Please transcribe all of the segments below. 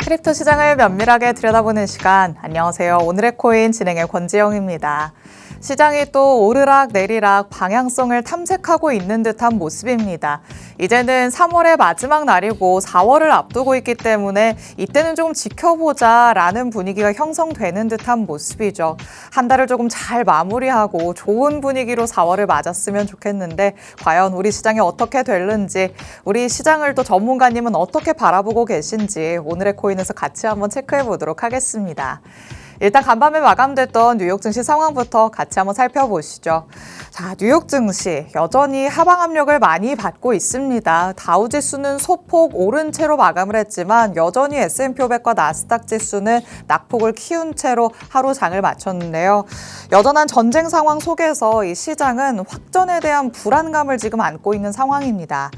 크립토 시장을 면밀하게 들여다보는 시간. 안녕하세요. 오늘의 코인 진행의 권지영입니다. 시장이 또 오르락 내리락 방향성을 탐색하고 있는 듯한 모습입니다. 이제는 3월의 마지막 날이고 4월을 앞두고 있기 때문에 이때는 조금 지켜보자라는 분위기가 형성되는 듯한 모습이죠. 한 달을 조금 잘 마무리하고 좋은 분위기로 4월을 맞았으면 좋겠는데 과연 우리 시장이 어떻게 될는지, 우리 시장을 또 전문가님은 어떻게 바라보고 계신지 오늘의 코인에서 같이 한번 체크해 보도록 하겠습니다. 일단 간밤에 마감됐던 뉴욕 증시 상황부터 같이 한번 살펴보시죠. 자, 뉴욕 증시 여전히 하방 압력을 많이 받고 있습니다. 다우 지수는 소폭 오른 채로 마감을 했지만 여전히 S&P 500과 나스닥 지수는 낙폭을 키운 채로 하루 장을 마쳤는데요. 여전한 전쟁 상황 속에서 이 시장은 확전에 대한 불안감을 지금 안고 있는 상황입니다.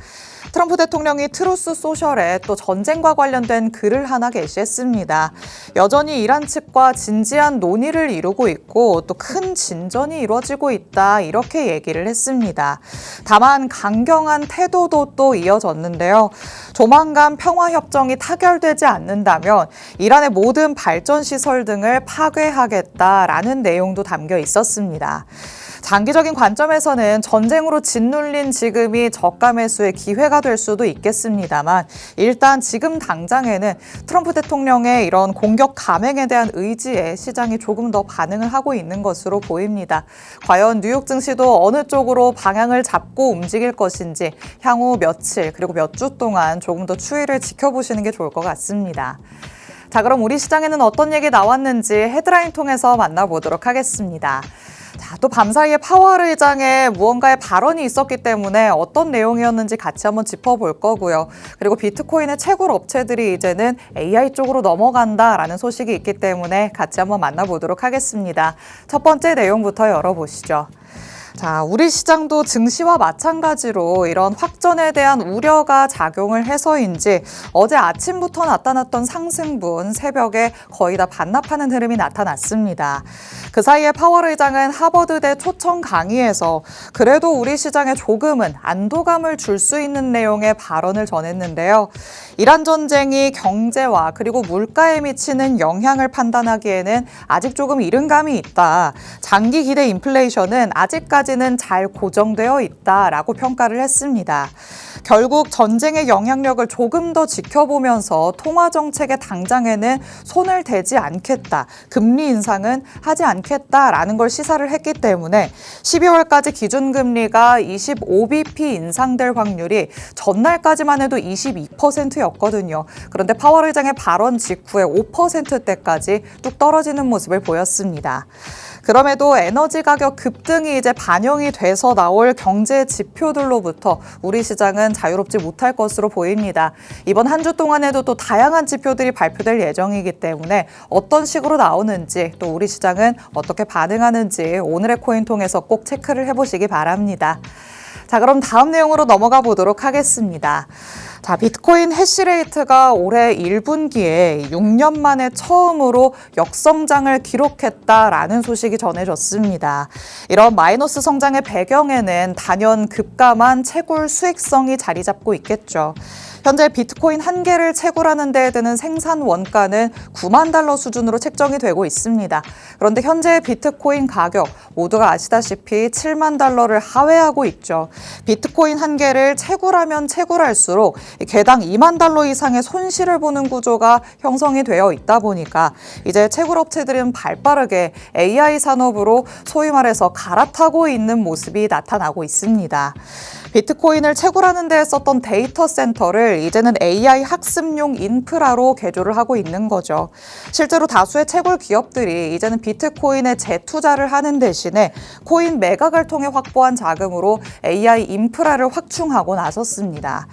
트럼프 대통령이 트루스 소셜에 또 전쟁과 관련된 글을 하나 게시했습니다. 여전히 이란 측과 진지한 논의를 이루고 있고 또 큰 진전이 이루어지고 있다, 이렇게 얘기를 했습니다. 다만 강경한 태도도 또 이어졌는데요. 조만간 평화협정이 타결되지 않는다면 이란의 모든 발전시설 등을 파괴하겠다라는 내용도 담겨 있었습니다. 장기적인 관점에서는 전쟁으로 짓눌린 지금이 저가 매수의 기회가 될 수도 있겠습니다만 일단 지금 당장에는 트럼프 대통령의 이런 공격 감행에 대한 의지에 시장이 조금 더 반응을 하고 있는 것으로 보입니다. 과연 뉴욕 증시도 어느 쪽으로 방향을 잡고 움직일 것인지 향후 며칠 그리고 몇 주 동안 조금 더 추이를 지켜보시는 게 좋을 것 같습니다. 자, 그럼 우리 시장에는 어떤 얘기 나왔는지 헤드라인 통해서 만나보도록 하겠습니다. 자, 또 밤사이에 파월 의장의 무언가의 발언이 있었기 때문에 어떤 내용이었는지 같이 한번 짚어볼 거고요. 그리고 비트코인의 채굴 업체들이 이제는 AI 쪽으로 넘어간다라는 소식이 있기 때문에 같이 한번 만나보도록 하겠습니다. 첫 번째 내용부터 열어보시죠. 자, 우리 시장도 증시와 마찬가지로 이런 확전에 대한 우려가 작용을 해서인지 어제 아침부터 나타났던 상승분 새벽에 거의 다 반납하는 흐름이 나타났습니다. 그 사이에 파월 의장은 하버드대 초청 강의에서 그래도 우리 시장에 조금은 안도감을 줄 수 있는 내용의 발언을 전했는데요. 이란 전쟁이 경제와 그리고 물가에 미치는 영향을 판단하기에는 아직 조금 이른 감이 있다. 장기 기대 인플레이션은 아직까지는 잘 고정되어 있다라고 평가를 했습니다. 결국 전쟁의 영향력을 조금 더 지켜보면서 통화 정책의 당장에는 손을 대지 않겠다, 금리 인상은 하지 않겠다라는 걸 시사를 했기 때문에 12월까지 기준금리가 25bp 인상될 확률이 전날까지만 해도 22%였거든요. 그런데 파월 의장의 발언 직후에 5%대까지 뚝 떨어지는 모습을 보였습니다. 그럼에도 에너지 가격 급등이 이제 반영이 돼서 나올 경제 지표들로부터 우리 시장은 자유롭지 못할 것으로 보입니다. 이번 한 주 동안에도 또 다양한 지표들이 발표될 예정이기 때문에 어떤 식으로 나오는지 또 우리 시장은 어떻게 반응하는지 오늘의 코인 통해서 꼭 체크를 해보시기 바랍니다. 자, 그럼 다음 내용으로 넘어가 보도록 하겠습니다. 자, 비트코인 해시레이트가 올해 1분기에 6년 만에 처음으로 역성장을 기록했다라는 소식이 전해졌습니다. 이런 마이너스 성장의 배경에는 단연 급감한 채굴 수익성이 자리 잡고 있겠죠. 현재 비트코인 한 개를 채굴하는 데 드는 생산 원가는 9만 달러 수준으로 책정이 되고 있습니다. 그런데 현재 비트코인 가격 모두가 아시다시피 7만 달러를 하회하고 있죠. 비트코인 한 개를 채굴하면 채굴할수록 개당 2만 달러 이상의 손실을 보는 구조가 형성이 되어 있다 보니까 이제 채굴업체들은 발빠르게 AI 산업으로 소위 말해서 갈아타고 있는 모습이 나타나고 있습니다. 비트코인을 채굴하는 데 썼던 데이터 센터를 이제는 AI 학습용 인프라로 개조를 하고 있는 거죠. 실제로 다수의 채굴 기업들이 이제는 비트코인에 재투자를 하는 대신에 코인 매각을 통해 확보한 자금으로 AI 인프라를 확충하고 나섰습니다.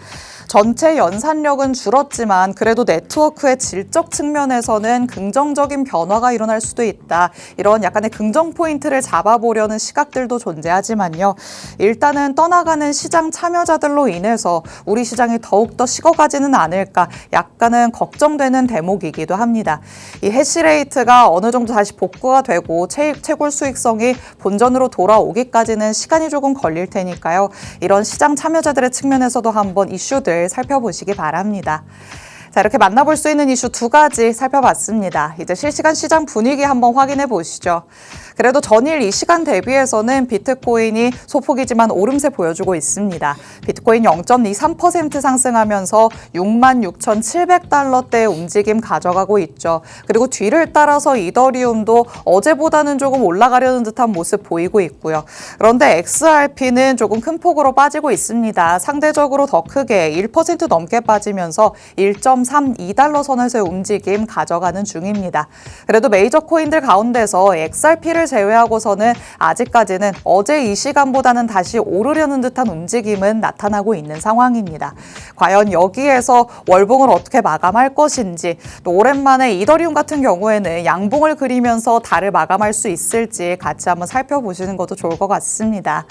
전체 연산력은 줄었지만 그래도 네트워크의 질적 측면에서는 긍정적인 변화가 일어날 수도 있다. 이런 약간의 긍정 포인트를 잡아보려는 시각들도 존재하지만요. 일단은 떠나가는 시장 참여자들로 인해서 우리 시장이 더욱더 식어가지는 않을까 약간은 걱정되는 대목이기도 합니다. 이 해시레이트가 어느 정도 다시 복구가 되고 채굴 수익성이 본전으로 돌아오기까지는 시간이 조금 걸릴 테니까요. 이런 시장 참여자들의 측면에서도 한번 이슈들 살펴보시기 바랍니다. 자, 이렇게 만나볼 수 있는 이슈 두 가지 살펴봤습니다. 이제 실시간 시장 분위기 한번 확인해 보시죠. 그래도 전일 이 시간 대비해서는 비트코인이 소폭이지만 오름세 보여주고 있습니다. 비트코인 0.23% 상승하면서 66,700달러대의 움직임 가져가고 있죠. 그리고 뒤를 따라서 이더리움도 어제보다는 조금 올라가려는 듯한 모습 보이고 있고요. 그런데 XRP는 조금 큰 폭으로 빠지고 있습니다. 상대적으로 더 크게 1% 넘게 빠지면서 1.32달러 선에서의 움직임 가져가는 중입니다. 그래도 메이저 코인들 가운데서 XRP를 제외하고서는 아직까지는 어제 이 시간보다는 다시 오르려는 듯한 움직임은 나타나고 있는 상황입니다. 과연 여기에서 월봉을 어떻게 마감할 것인지, 또 오랜만에 이더리움 같은 경우에는 양봉을 그리면서 달을 마감할 수 있을지 같이 한번 살펴보시는 것도 좋을 것 같습니다.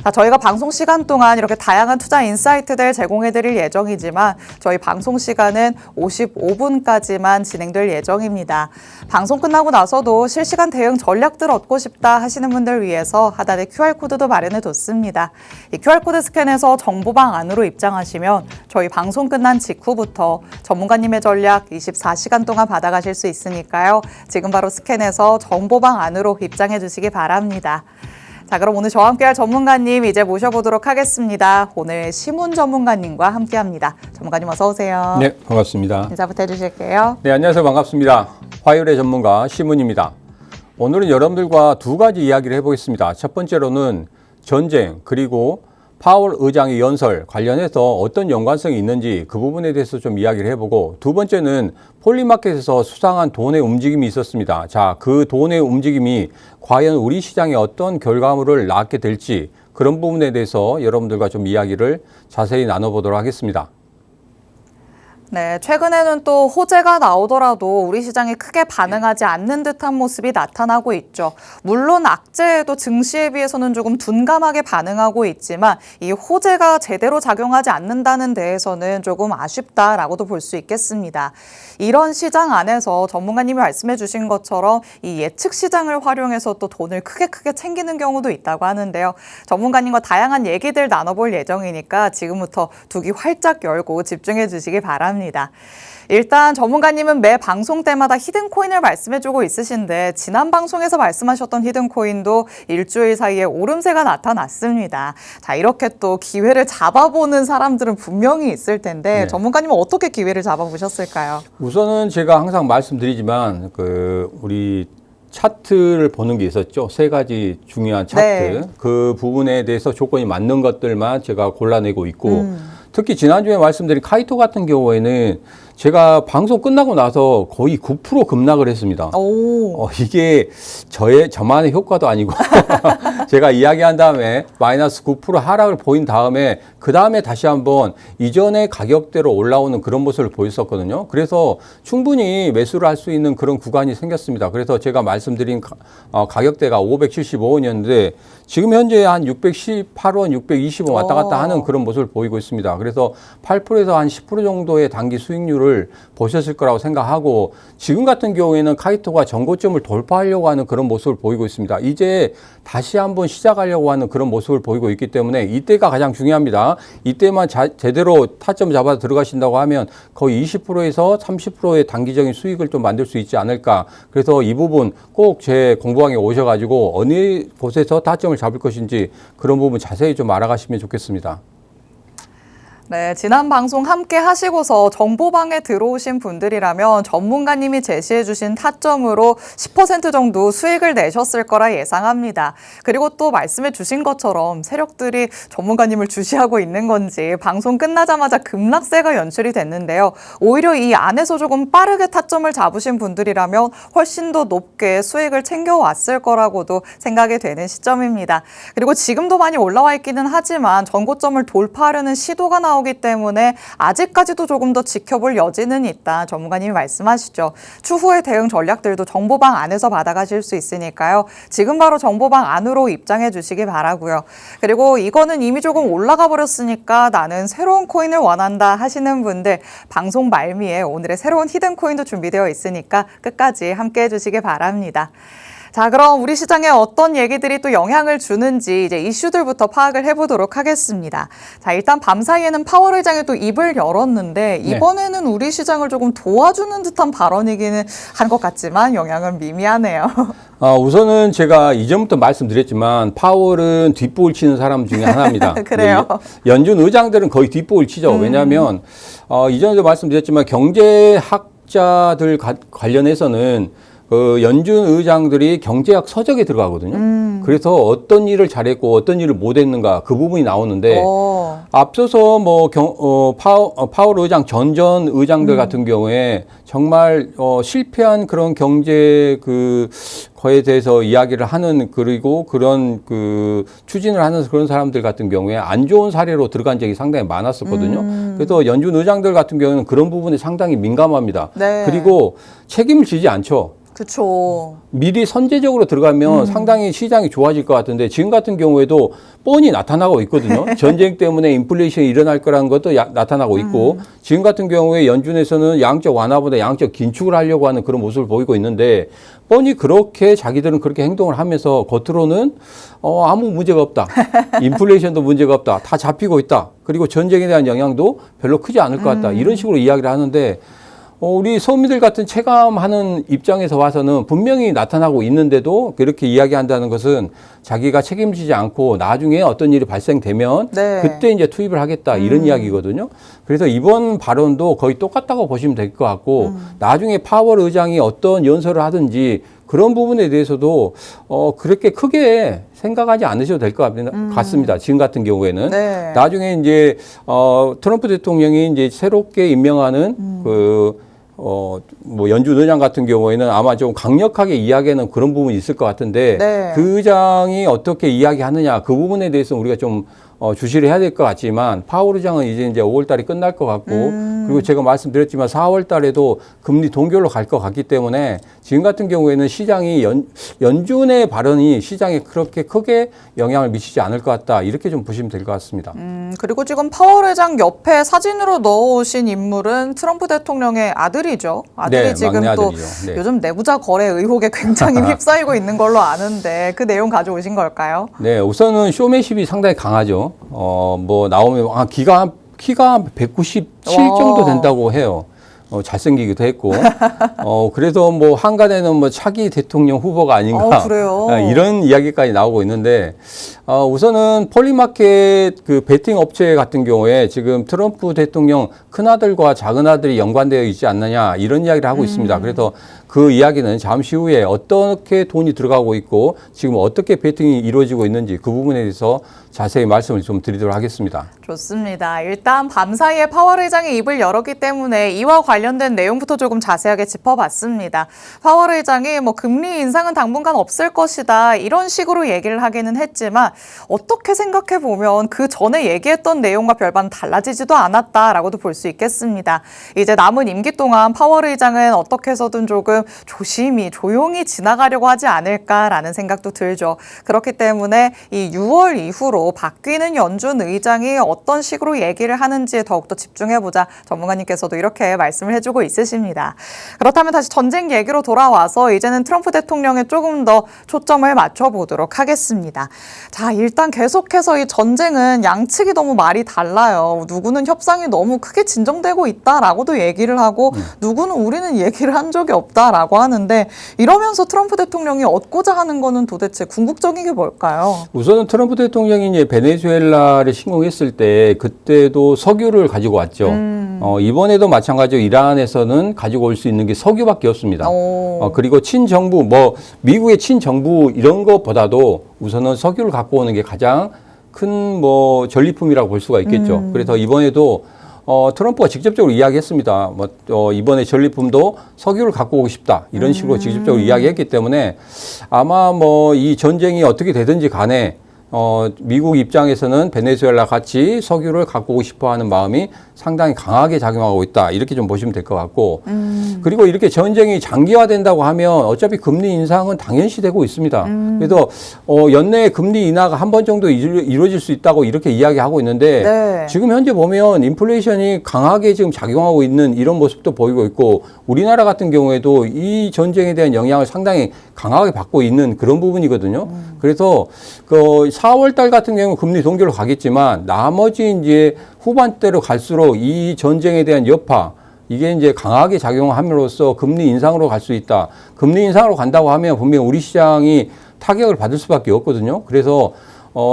자, 저희가 방송 시간 동안 이렇게 다양한 투자 인사이트들 제공해드릴 예정이지만 저희 방송 시간은 55분까지만 진행될 예정입니다. 방송 끝나고 나서도 실시간 대응 전략들 얻고 싶다 하시는 분들 위해서 하단에 QR코드도 마련해뒀습니다. 이 QR코드 스캔해서 정보방 안으로 입장하시면 저희 방송 끝난 직후부터 전문가님의 전략 24시간 동안 받아가실 수 있으니까요. 지금 바로 스캔해서 정보방 안으로 입장해 주시기 바랍니다. 자, 그럼 오늘 저와 함께할 전문가님 이제 모셔보도록 하겠습니다. 오늘 시문 전문가님과 함께합니다. 전문가님 어서 오세요. 네, 반갑습니다. 인사부터 해주실게요. 네, 안녕하세요. 반갑습니다. 화요일의 전문가 시문입니다. 오늘은 여러분들과 두 가지 이야기를 해보겠습니다. 첫 번째로는 전쟁 그리고 파월 의장의 연설 관련해서 어떤 연관성이 있는지 그 부분에 대해서 좀 이야기를 해보고, 두 번째는 폴리마켓에서 수상한 돈의 움직임이 있었습니다. 자, 그 돈의 움직임이 과연 우리 시장에 어떤 결과물을 낳게 될지 그런 부분에 대해서 여러분들과 좀 이야기를 자세히 나눠보도록 하겠습니다. 네, 최근에는 또 호재가 나오더라도 우리 시장이 크게 반응하지 않는 듯한 모습이 나타나고 있죠. 물론 악재에도 증시에 비해서는 조금 둔감하게 반응하고 있지만 이 호재가 제대로 작용하지 않는다는 데에서는 조금 아쉽다라고도 볼 수 있겠습니다. 이런 시장 안에서 전문가님이 말씀해 주신 것처럼 이 예측 시장을 활용해서 또 돈을 크게 챙기는 경우도 있다고 하는데요. 전문가님과 다양한 얘기들 나눠볼 예정이니까 지금부터 두 귀 활짝 열고 집중해 주시기 바랍니다. 일단 전문가님은 매 방송 때마다 히든코인을 말씀해주고 있으신데 지난 방송에서 말씀하셨던 히든코인도 일주일 사이에 오름세가 나타났습니다. 자, 이렇게 또 기회를 잡아보는 사람들은 분명히 있을 텐데 네. 전문가님은 어떻게 기회를 잡아보셨을까요? 우선은 제가 항상 말씀드리지만 우리 차트를 보는 게 있었죠. 세 가지 중요한 차트. 네. 그 부분에 대해서 조건이 맞는 것들만 제가 골라내고 있고, 특히 지난주에 말씀드린 카이토 같은 경우에는 제가 방송 끝나고 나서 거의 9% 급락을 했습니다. 이게 저만의 효과도 아니고 제가 이야기한 다음에 마이너스 9% 하락을 보인 다음에 그 다음에 다시 한번 이전의 가격대로 올라오는 그런 모습을 보였었거든요. 그래서 충분히 매수를 할 수 있는 그런 구간이 생겼습니다. 그래서 제가 말씀드린 가격대가 575원이었는데 지금 현재 한 618원, 620원 왔다 갔다 하는 그런 모습을 보이고 있습니다. 그래서 8%에서 한 10% 정도의 단기 수익률을 보셨을 거라고 생각하고, 지금 같은 경우에는 카이토가 전고점을 돌파하려고 하는 그런 모습을 보이고 있습니다. 이제 다시 한번 시작하려고 하는 그런 모습을 보이고 있기 때문에 이때가 가장 중요합니다. 이때만 제대로 타점 잡아서 들어가신다고 하면 거의 20%에서 30%의 단기적인 수익을 좀 만들 수 있지 않을까. 그래서 이 부분 꼭 제 공부방에 오셔가지고 어느 곳에서 타점을 잡을 것인지 그런 부분 자세히 좀 알아가시면 좋겠습니다. 네, 지난 방송 함께 하시고서 정보방에 들어오신 분들이라면 전문가님이 제시해 주신 타점으로 10% 정도 수익을 내셨을 거라 예상합니다. 그리고 또 말씀해 주신 것처럼 세력들이 전문가님을 주시하고 있는 건지 방송 끝나자마자 급락세가 연출이 됐는데요. 오히려 이 안에서 조금 빠르게 타점을 잡으신 분들이라면 훨씬 더 높게 수익을 챙겨왔을 거라고도 생각이 되는 시점입니다. 그리고 지금도 많이 올라와 있기는 하지만 전고점을 돌파하려는 시도가 나오기 때문에 아직까지도 조금 더 지켜볼 여지는 있다. 전문가님이 말씀하시죠. 추후의 대응 전략들도 정보방 안에서 받아가실 수 있으니까요. 지금 바로 정보방 안으로 입장해 주시기 바라고요. 그리고 이거는 이미 조금 올라가 버렸으니까 나는 새로운 코인을 원한다 하시는 분들, 방송 말미에 오늘의 새로운 히든 코인도 준비되어 있으니까 끝까지 함께 해주시기 바랍니다. 자, 그럼 우리 시장에 어떤 얘기들이 또 영향을 주는지 이제 이슈들부터 파악을 해보도록 하겠습니다. 자, 일단 밤사이에는 파월 의장이 또 입을 열었는데 이번에는 우리 시장을 조금 도와주는 듯한 발언이기는 한 것 같지만 영향은 미미하네요. 우선은 제가 이전부터 말씀드렸지만 파월은 뒷볼 치는 사람 중에 하나입니다. 그래요? 연준 의장들은 거의 뒷볼 치죠. 왜냐하면 이전에도 말씀드렸지만 경제학자들 관련해서는 그 연준 의장들이 경제학 서적에 들어가거든요. 그래서 어떤 일을 잘했고 어떤 일을 못했는가 그 부분이 나오는데 앞서서 뭐 파월 의장 전 의장들 같은 경우에 정말 실패한 그런 경제 그 거에 대해서 이야기를 하는 그리고 그런 그 추진을 하는 그런 사람들 같은 경우에 안 좋은 사례로 들어간 적이 상당히 많았었거든요. 그래서 연준 의장들 같은 경우는 그런 부분에 상당히 민감합니다. 네. 그리고 책임을 지지 않죠. 그렇죠. 미리 선제적으로 들어가면 상당히 시장이 좋아질 것 같은데 지금 같은 경우에도 뻔히 나타나고 있거든요. 전쟁 때문에 인플레이션이 일어날 거라는 것도 나타나고 있고 지금 같은 경우에 연준에서는 양적 완화보다 양적 긴축을 하려고 하는 그런 모습을 보이고 있는데 뻔히 그렇게 자기들은 그렇게 행동을 하면서 겉으로는 아무 문제가 없다. 인플레이션도 문제가 없다. 다 잡히고 있다. 그리고 전쟁에 대한 영향도 별로 크지 않을 것 같다. 이런 식으로 이야기를 하는데 우리 서민들 같은 체감하는 입장에서 봐서는 분명히 나타나고 있는데도 그렇게 이야기한다는 것은 자기가 책임지지 않고 나중에 어떤 일이 발생되면 그때 이제 투입을 하겠다 이런 이야기거든요. 그래서 이번 발언도 거의 똑같다고 보시면 될 것 같고 나중에 파월 의장이 어떤 연설을 하든지 그런 부분에 대해서도 그렇게 크게 생각하지 않으셔도 될 것 같습니다. 지금 같은 경우에는 나중에 이제 트럼프 대통령이 이제 새롭게 임명하는 뭐 연준 의장 같은 경우에는 아마 좀 강력하게 이야기하는 그런 부분이 있을 것 같은데 그 의장이 어떻게 이야기하느냐 그 부분에 대해서 우리가 좀 주시를 해야 될 것 같지만 파월 의장은 이제 5월 달에 끝날 것 같고 그리고 제가 말씀드렸지만 4월 달에도 금리 동결로 갈 것 같기 때문에 지금 같은 경우에는 시장이 연준의 발언이 시장에 그렇게 크게 영향을 미치지 않을 것 같다 이렇게 좀 보시면 될 것 같습니다. 그리고 지금 파월 의장 옆에 사진으로 넣어오신 인물은 트럼프 대통령의 아들이죠. 아들이 지금 막내 또 아들이죠. 요즘 내부자 거래 의혹에 굉장히 휩싸이고 있는 걸로 아는데 그 내용 가져오신 걸까요? 네, 우선은 쇼맨십이 상당히 강하죠. 뭐 나오면 키가 197 정도 된다고 해요. 잘생기기도 했고. 그래서 뭐 한간에는 뭐 차기 대통령 후보가 아닌가. 그래요? 이런 이야기까지 나오고 있는데, 우선은 폴리마켓 그 베팅 업체 같은 경우에 지금 트럼프 대통령 큰아들과 작은아들이 연관되어 있지 않느냐 이런 이야기를 하고 있습니다. 그래서 그 이야기는 잠시 후에 어떻게 돈이 들어가고 있고 지금 어떻게 베팅이 이루어지고 있는지 그 부분에 대해서 자세히 말씀을 좀 드리도록 하겠습니다. 좋습니다. 일단 밤사이에 파월 의장이 입을 열었기 때문에 이와 관련된 내용부터 조금 자세하게 짚어봤습니다. 파월 의장이 뭐 금리 인상은 당분간 없을 것이다 이런 식으로 얘기를 하기는 했지만 어떻게 생각해 보면 그 전에 얘기했던 내용과 별반 달라지지도 않았다라고도 볼 수 있겠습니다. 이제 남은 임기 동안 파월 의장은 어떻게 해서든 조금 조심히 조용히 지나가려고 하지 않을까라는 생각도 들죠. 그렇기 때문에 이 6월 이후로 바뀌는 연준 의장이 어떤 식으로 얘기를 하는지에 더욱더 집중해보자 전문가님께서도 이렇게 말씀을 해주고 있으십니다. 그렇다면 다시 전쟁 얘기로 돌아와서 이제는 트럼프 대통령에 조금 더 초점을 맞춰보도록 하겠습니다. 자, 일단 계속해서 이 전쟁은 양측이 너무 말이 달라요. 누구는 협상이 너무 크게 진정되고 있다라고도 얘기를 하고 누구는 우리는 얘기를 한 적이 없다라고 하는데 이러면서 트럼프 대통령이 얻고자 하는 거는 도대체 궁극적인 게 뭘까요? 우선은 트럼프 대통령이 이제 베네수엘라를 침공했을 때 그때도 석유를 가지고 왔죠. 이번에도 마찬가지로 이란에서는 가지고 올 수 있는 게 석유밖에 없습니다. 그리고 친정부, 뭐 미국의 친정부 이런 것보다도 우선은 석유를 갖고 오는 게 가장 큰 뭐 전리품이라고 볼 수가 있겠죠. 그래서 이번에도 트럼프가 직접적으로 이야기했습니다. 이번에 전리품도 석유를 갖고 오고 싶다. 이런 식으로 직접적으로 이야기했기 때문에 아마 뭐 이 전쟁이 어떻게 되든지 간에 미국 입장에서는 베네수엘라 같이 석유를 갖고 오고 싶어 하는 마음이 상당히 강하게 작용하고 있다. 이렇게 좀 보시면 될 것 같고. 그리고 이렇게 전쟁이 장기화된다고 하면 어차피 금리 인상은 당연시 되고 있습니다. 그래서 연내에 금리 인하가 한 번 정도 이루어질 수 있다고 이렇게 이야기하고 있는데 네. 지금 현재 보면 인플레이션이 강하게 지금 작용하고 있는 이런 모습도 보이고 있고 우리나라 같은 경우에도 이 전쟁에 대한 영향을 상당히 강하게 받고 있는 그런 부분이거든요. 그래서 그 4월 달 같은 경우 금리 동결로 가겠지만 나머지 이제 후반대로 갈수록 이 전쟁에 대한 여파 이게 이제 강하게 작용함으로써 금리 인상으로 갈 수 있다. 금리 인상으로 간다고 하면 분명히 우리 시장이 타격을 받을 수밖에 없거든요. 그래서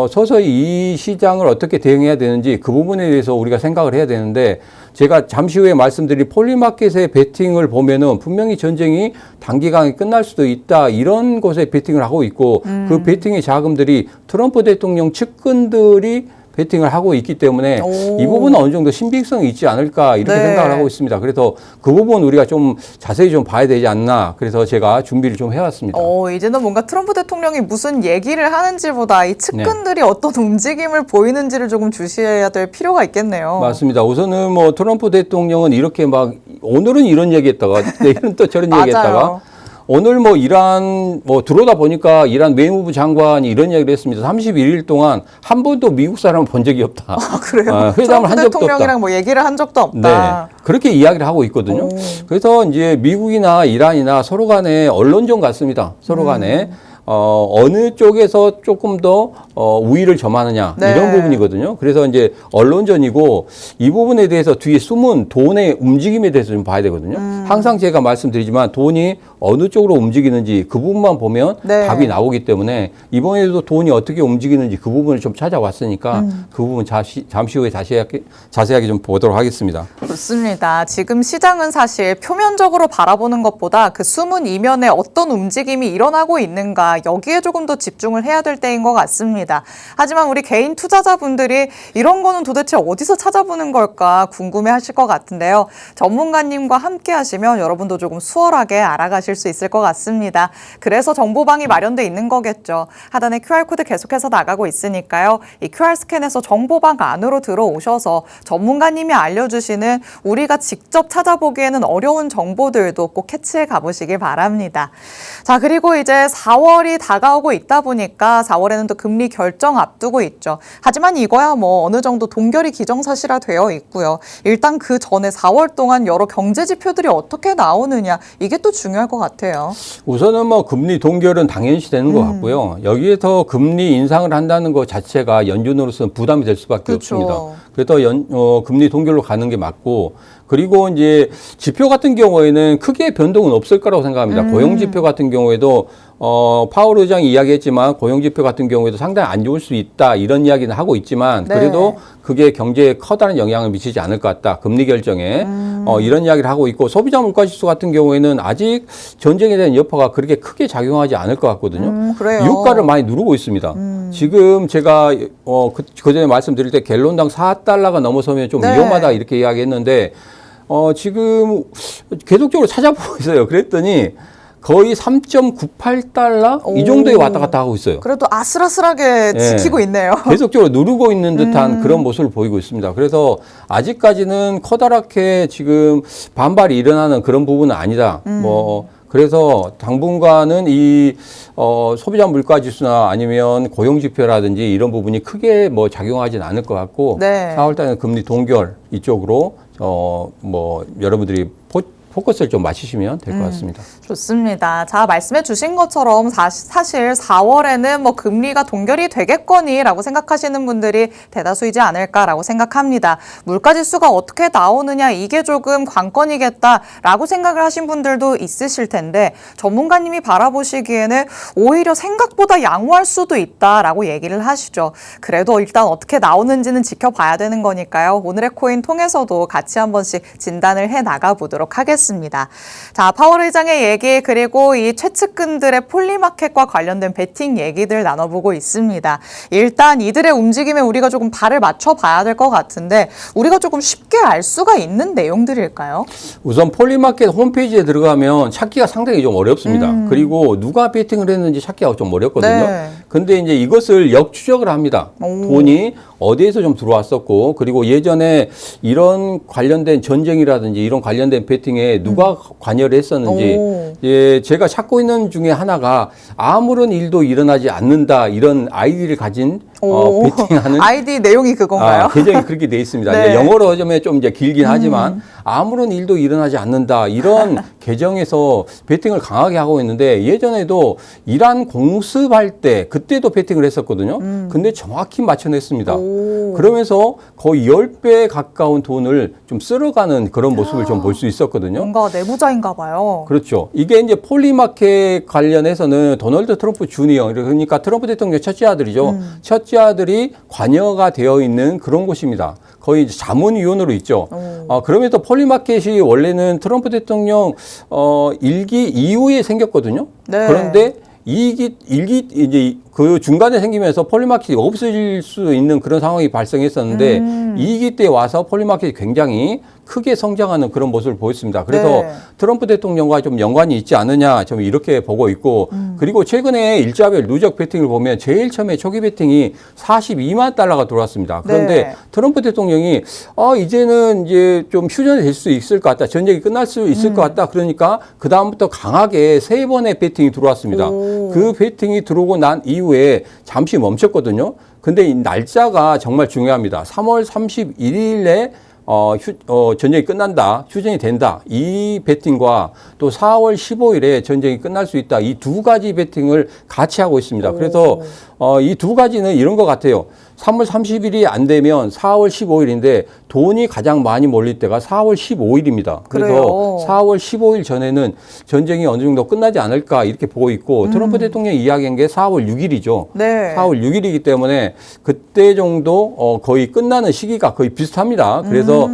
서서히 이 시장을 어떻게 대응해야 되는지 그 부분에 대해서 우리가 생각을 해야 되는데 제가 잠시 후에 말씀드릴 폴리마켓의 베팅을 보면은 분명히 전쟁이 단기간에 끝날 수도 있다 이런 곳에 베팅을 하고 있고 그 베팅의 자금들이 트럼프 대통령 측근들이 베팅을 하고 있기 때문에 이 부분은 어느 정도 신빙성이 있지 않을까 이렇게 네. 생각을 하고 있습니다. 그래서 그 부분 우리가 좀 자세히 좀 봐야 되지 않나 그래서 제가 준비를 좀 해왔습니다. 이제는 뭔가 트럼프 대통령이 무슨 얘기를 하는지보다 이 측근들이 어떤 움직임을 보이는지를 조금 주시해야 될 필요가 있겠네요. 맞습니다. 우선은 뭐 트럼프 대통령은 이렇게 막 오늘은 이런 얘기했다가 내일은 또 저런 얘기했다가 오늘 뭐 이란 뭐 들어오다 보니까 이란 외무부 장관이 이런 얘기를 했습니다. 31일 동안 한 번도 미국 사람을 본 적이 없다. 아, 그래요? 회담을 한 적도 없다. 대통령이랑 뭐 얘기를 한 적도 없다. 네. 그렇게 이야기를 하고 있거든요. 그래서 이제 미국이나 이란이나 서로 간에 언론전 같습니다. 서로 간에. 어느 쪽에서 조금 더 우위를 점하느냐 네. 이런 부분이거든요. 그래서 이제 언론전이고 이 부분에 대해서 뒤에 숨은 돈의 움직임에 대해서 좀 봐야 되거든요. 항상 제가 말씀드리지만 돈이 어느 쪽으로 움직이는지 그 부분만 보면 네. 답이 나오기 때문에 이번에도 돈이 어떻게 움직이는지 그 부분을 좀 찾아왔으니까 그 부분 잠시 후에 자세하게 좀 보도록 하겠습니다. 좋습니다. 지금 시장은 사실 표면적으로 바라보는 것보다 그 숨은 이면에 어떤 움직임이 일어나고 있는가 여기에 조금 더 집중을 해야 될 때인 것 같습니다. 하지만 우리 개인 투자자분들이 이런 거는 도대체 어디서 찾아보는 걸까 궁금해하실 것 같은데요. 전문가님과 함께 하시면 여러분도 조금 수월하게 알아가실 수 있을 것 같습니다. 그래서 정보방이 마련돼 있는 거겠죠. 하단에 QR코드 계속해서 나가고 있으니까요. 이 QR 스캔에서 정보방 안으로 들어오셔서 전문가님이 알려주시는 우리가 직접 찾아보기에는 어려운 정보들도 꼭 캐치해 가보시길 바랍니다. 자, 그리고 이제 4월이 다가오고 있다 보니까 4월에는 또 금리 결정 앞두고 있죠. 하지만 이거야 뭐 어느 정도 동결이 기정사실화 되어 있고요. 일단 그 전에 4월 동안 여러 경제 지표들이 어떻게 나오느냐 이게 또 중요할 것 같아요. 우선은 뭐 금리 동결은 당연시 되는 것 같고요. 여기에서 금리 인상을 한다는 것 자체가 연준으로서는 부담이 될 수밖에 그렇죠. 없습니다. 그래서 금리 동결로 가는 게 맞고 그리고 이제 지표 같은 경우에는 크게 변동은 없을 거라고 생각합니다. 고용 지표 같은 경우에도 파월 의장이 이야기했지만 고용 지표 같은 경우에도 상당히 안 좋을 수 있다 이런 이야기는 하고 있지만 네. 그래도 그게 경제에 커다란 영향을 미치지 않을 것 같다. 금리 결정에 이런 이야기를 하고 있고 소비자 물가 지수 같은 경우에는 아직 전쟁에 대한 여파가 그렇게 크게 작용하지 않을 것 같거든요. 그래요. 유가를 많이 누르고 있습니다. 지금 제가 그전에 말씀드릴 때 갤론당 4달러가 넘어서면 좀 네. 위험하다 이렇게 이야기했는데 지금 계속적으로 찾아보고 있어요. 그랬더니 거의 3.98달러 이 정도에 왔다 갔다 하고 있어요. 그래도 아슬아슬하게 지키고 있네요. 계속적으로 누르고 있는 듯한 그런 모습을 보이고 있습니다. 그래서 아직까지는 커다랗게 지금 반발이 일어나는 그런 부분은 아니다. 그래서 당분간은 이 소비자 물가 지수나 아니면 고용 지표라든지 이런 부분이 크게 뭐 작용하지는 않을 것 같고 네. 4월 달에는 금리 동결 이쪽으로 여러분들이 포커스를 좀 맞추시면 될 것 같습니다. 좋습니다. 자, 말씀해 주신 것처럼 사실 4월에는 뭐 금리가 동결이 되겠거니라고 생각하시는 분들이 대다수이지 않을까라고 생각합니다. 물가지수가 어떻게 나오느냐 이게 조금 관건이겠다라고 생각을 하신 분들도 있으실 텐데 전문가님이 바라보시기에는 오히려 생각보다 양호할 수도 있다라고 얘기를 하시죠. 그래도 일단 어떻게 나오는지는 지켜봐야 되는 거니까요. 오늘의 코인 통해서도 같이 한 번씩 진단을 해 나가 보도록 하겠습니다. 하겠습니다. 자, 파월 의장의 얘기 그리고 이 최측근들의 폴리마켓과 관련된 베팅 얘기들 나눠보고 있습니다. 일단 이들의 움직임에 우리가 조금 발을 맞춰봐야 될 것 같은데 우리가 조금 쉽게 알 수가 있는 내용들일까요? 우선 폴리마켓 홈페이지에 들어가면 찾기가 상당히 좀 어렵습니다. 그리고 누가 베팅을 했는지 찾기가 좀 어렵거든요. 네. 근데 이제 이것을 역추적을 합니다. 돈이 어디에서 좀 들어왔었고, 그리고 예전에 이런 관련된 전쟁이라든지 이런 관련된 베팅에 누가 관여를 했었는지, 예, 제가 찾고 있는 중에 하나가 아무런 일도 일어나지 않는다 이런 아이디를 가진 베팅하는 아이디 내용이 그건가요? 계정이 그렇게 돼 있습니다. 네. 이제 영어로 하자면 좀 이제 길긴 하지만 아무런 일도 일어나지 않는다 이런 계정에서 베팅을 강하게 하고 있는데 예전에도 이란 공습할 때 그때도 베팅을 했었거든요. 근데 정확히 맞춰냈습니다. 그러면서 거의 10배 가까운 돈을 좀 쓸어가는 그런 모습을 좀 볼 수 있었거든요. 뭔가 내부자인가 봐요. 그렇죠. 이게 이제 폴리마켓 관련해서는 도널드 트럼프 주니어, 그러니까 트럼프 대통령 첫째 아들이죠. 첫째 아들이 관여가 되어 있는 그런 곳입니다. 거의 이제 자문위원으로 있죠. 그러면서 폴리마켓이 원래는 트럼프 대통령 일기 이후에 생겼거든요. 네. 그런데 일기 이제 그 중간에 생기면서 폴리마켓이 없어질 수 있는 그런 상황이 발생했었는데 2기 때 와서 폴리마켓이 굉장히 크게 성장하는 그런 모습을 보였습니다. 그래서 네. 트럼프 대통령과 좀 연관이 있지 않느냐 좀 이렇게 보고 있고 그리고 최근에 일자별 누적 베팅을 보면 제일 처음에 초기 베팅이 42만 달러가 들어왔습니다. 그런데 네. 트럼프 대통령이 이제는 이제 좀 휴전이 될 수 있을 것 같다. 전쟁이 끝날 수 있을 것 같다. 그러니까 그다음부터 강하게 3번의 베팅이 들어왔습니다. 그 베팅이 들어오고 난 이후에 잠시 멈췄거든요. 근데 이 날짜가 정말 중요합니다. 3월 31일에 전쟁이 끝난다, 휴전이 된다. 이 베팅과 또 4월 15일에 전쟁이 끝날 수 있다. 이 두 가지 베팅을 같이 하고 있습니다. 그래서 이 두 가지는 이런 것 같아요. 3월 30일이 안 되면 4월 15일인데 돈이 가장 많이 몰릴 때가 4월 15일입니다. 그래서 그래요? 4월 15일 전에는 전쟁이 어느 정도 끝나지 않을까 이렇게 보고 있고 트럼프 대통령이 이야기한 게 4월 6일이죠. 네. 4월 6일이기 때문에 그때 정도 거의 끝나는 시기가 거의 비슷합니다. 그래서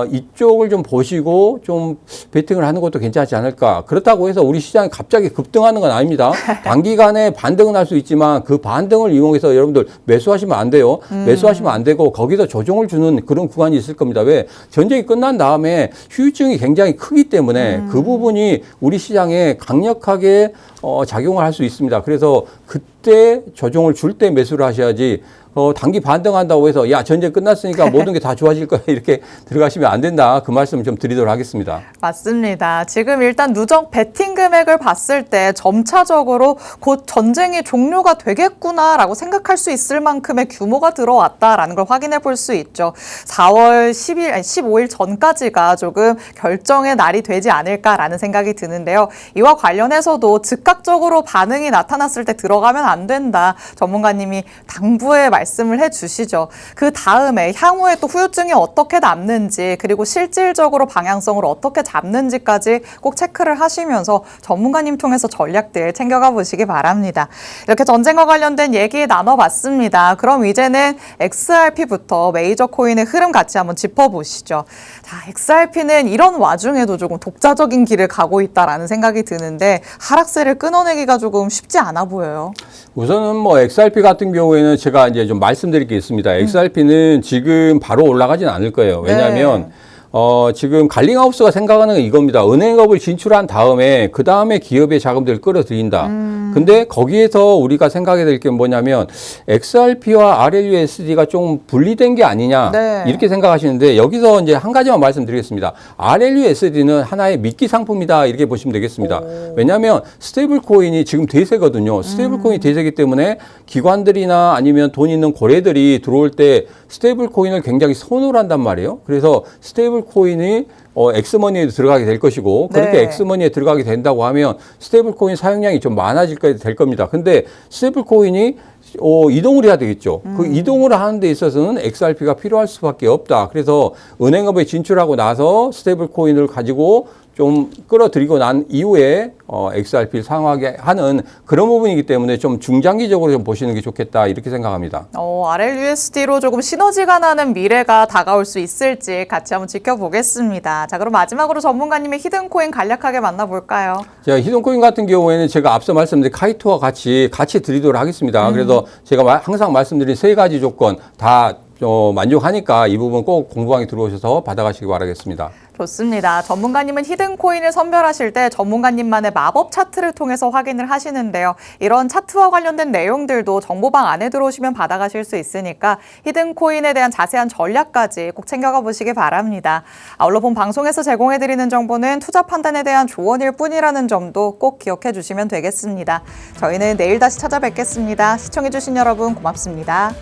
이쪽을 좀 보시고 좀 베팅을 하는 것도 괜찮지 않을까. 그렇다고 해서 우리 시장이 갑자기 급등하는 건 아닙니다. 단기간에 반등은 할 수 있지만 그 반등을 이용해서 여러분들 매수하시면 안 돼요. 매수하시면 안 되고 거기서 조정을 주는 그런 구간이 있을 겁니다. 왜? 전쟁이 끝난 다음에 후유증이 굉장히 크기 때문에 그 부분이 우리 시장에 강력하게 작용을 할 수 있습니다. 그래서 그때 조정을 줄 때 매수를 하셔야지 단기 반등한다고 해서 야 전쟁 끝났으니까 모든 게 다 좋아질 거야 이렇게 들어가시면 안 된다. 그 말씀 좀 드리도록 하겠습니다. 맞습니다. 지금 일단 누적 베팅 금액을 봤을 때 점차적으로 곧 전쟁이 종료가 되겠구나라고 생각할 수 있을 만큼의 규모가 들어왔다라는 걸 확인해 볼 수 있죠. 4월 15일 전까지가 조금 결정의 날이 되지 않을까라는 생각이 드는데요. 이와 관련해서도 즉각적으로 반응이 나타났을 때 들어가면 안 된다. 전문가님이 당부의 말씀을 해주시죠. 그 다음에 향후에 또 후유증이 어떻게 남는지 그리고 실질적으로 방향성을 어떻게 잡는지까지 꼭 체크를 하시면서 전문가님 통해서 전략들 챙겨가 보시기 바랍니다. 이렇게 전쟁과 관련된 얘기 나눠봤습니다. 그럼 이제는 XRP부터 메이저 코인의 흐름 같이 한번 짚어보시죠. 자, XRP는 이런 와중에도 조금 독자적인 길을 가고 있다라는 생각이 드는데 하락세를 끊어내기가 조금 쉽지 않아 보여요. 우선은 뭐 XRP 같은 경우에는 제가 이제 좀 말씀드릴 게 있습니다. XRP는 지금 바로 올라가지는 않을 거예요. 왜냐하면 지금 갈링하우스가 생각하는 건 이겁니다. 은행업을 진출한 다음에 그 다음에 기업의 자금들을 끌어들인다. 근데 거기에서 우리가 생각해야 될 게 뭐냐면 XRP와 RLUSD가 좀 분리된 게 아니냐 네. 이렇게 생각하시는데 여기서 이제 한 가지만 말씀드리겠습니다. RLUSD는 하나의 미끼 상품이다 이렇게 보시면 되겠습니다. 왜냐하면 스테이블 코인이 지금 대세거든요. 스테이블 코인이 대세이기 때문에 기관들이나 아니면 돈 있는 고래들이 들어올 때 스테이블 코인을 굉장히 선호를 한단 말이에요. 그래서 스테이블 코인이 엑스머니에 들어가게 될 것이고 그렇게 네. 엑스머니에 들어가게 된다고 하면 스테이블 코인 사용량이 좀 많아질 될 겁니다. 근데 스테이블 코인이 이동을 해야 되겠죠. 그 이동을 하는 데 있어서는 XRP가 필요할 수밖에 없다. 그래서 은행업에 진출하고 나서 스테이블 코인을 가지고 좀 끌어들이고 난 이후에 XRP를 사용하게 하는 그런 부분이기 때문에 좀 중장기적으로 좀 보시는 게 좋겠다 이렇게 생각합니다. RLUSD로 조금 시너지가 나는 미래가 다가올 수 있을지 같이 한번 지켜보겠습니다. 자, 그럼 마지막으로 전문가님의 히든코인 간략하게 만나볼까요? 제가 히든코인 같은 경우에는 제가 앞서 말씀드린 카이토와 같이 드리도록 하겠습니다. 그래서 제가 항상 말씀드린 세 가지 조건 다 만족하니까 이 부분 꼭 공부방에 들어오셔서 받아가시기 바라겠습니다. 좋습니다. 전문가님은 히든코인을 선별하실 때 전문가님만의 마법 차트를 통해서 확인을 하시는데요. 이런 차트와 관련된 내용들도 정보방 안에 들어오시면 받아가실 수 있으니까 히든코인에 대한 자세한 전략까지 꼭 챙겨가 보시기 바랍니다. 아울러 본 방송에서 제공해드리는 정보는 투자 판단에 대한 조언일 뿐이라는 점도 꼭 기억해 주시면 되겠습니다. 저희는 내일 다시 찾아뵙겠습니다. 시청해주신 여러분 고맙습니다.